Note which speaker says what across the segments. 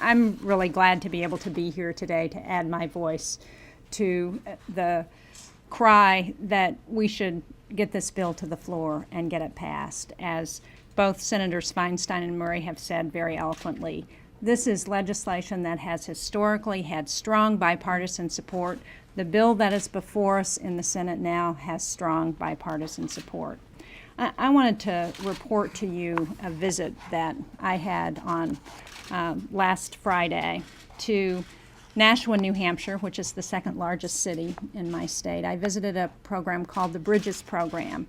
Speaker 1: I'm really glad to be able to be here today to add my voice to the cry that we should get this bill to the floor and get it passed. As both Senators Feinstein and Murray have said very eloquently, this is legislation that has historically had strong bipartisan support. The bill that is before us in the Senate now has strong bipartisan support. I wanted to report to you a visit that I had on last Friday to Nashua, New Hampshire, which is the second largest city in my state. I visited a program called the Bridges Program,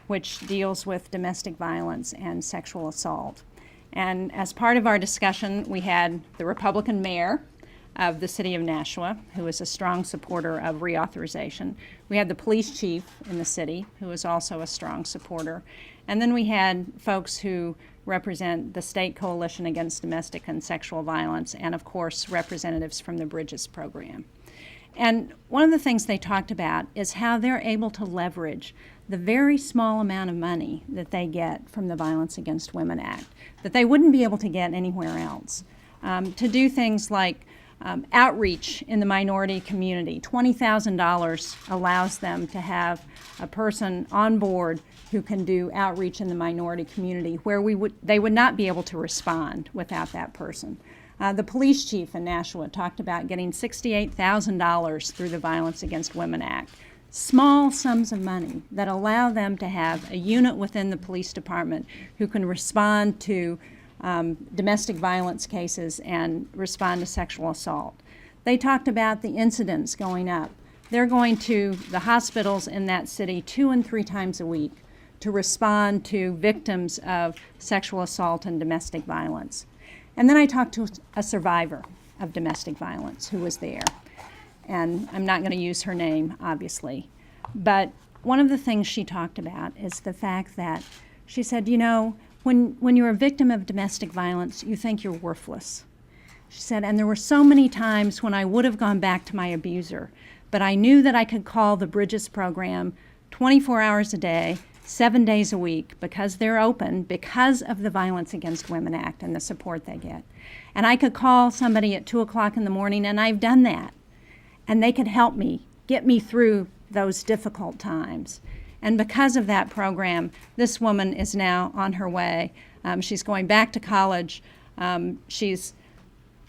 Speaker 1: which deals with domestic violence and sexual assault. And as part of our discussion, we had the Republican mayor of the city of Nashua, who is a strong supporter of reauthorization. We had the police chief in the city, who is also a strong supporter. And then we had folks who represent the State Coalition Against Domestic and Sexual Violence, and of course, representatives from the Bridges program. And one of the things they talked about is how they're able to leverage the very small amount of money that they get from the Violence Against Women Act, that they wouldn't be able to get anywhere else, to do things like outreach in the minority community. $20,000 allows them to have a person on board who can do outreach in the minority community where they would not be able to respond without that person. The police chief in Nashua talked about getting $68,000 through the Violence Against Women Act. Small sums of money that allow them to have a unit within the police department who can respond to domestic violence cases and respond to sexual assault. They talked about the incidents going up. They're going to the hospitals in that city 2 and 3 times a week to respond to victims of sexual assault and domestic violence. And then I talked to a survivor of domestic violence who was there. And I'm not going to use her name, obviously. But one of the things she talked about is the fact that she said, you know, when you're a victim of domestic violence, you think you're worthless. She said, and there were so many times when I would have gone back to my abuser, but I knew that I could call the Bridges program 24 hours a day, 7 days a week, because they're open because of the Violence Against Women Act and the support they get. And I could call somebody at 2 o'clock in the morning, and I've done that. And they could help me, get me through those difficult times. And because of that program, this woman is now on her way. She's going back to college. She's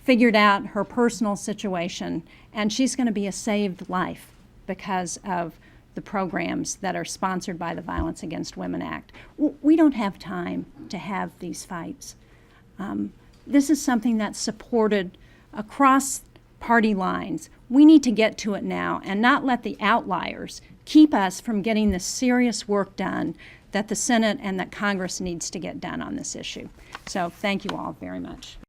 Speaker 1: figured out her personal situation, and she's going to be a saved life because of the programs that are sponsored by the Violence Against Women Act. We don't have time to have these fights. This is something that's supported across party lines. We need to get to it now and not let the outliers keep us from getting the serious work done that the Senate and that Congress needs to get done on this issue. So thank you all very much.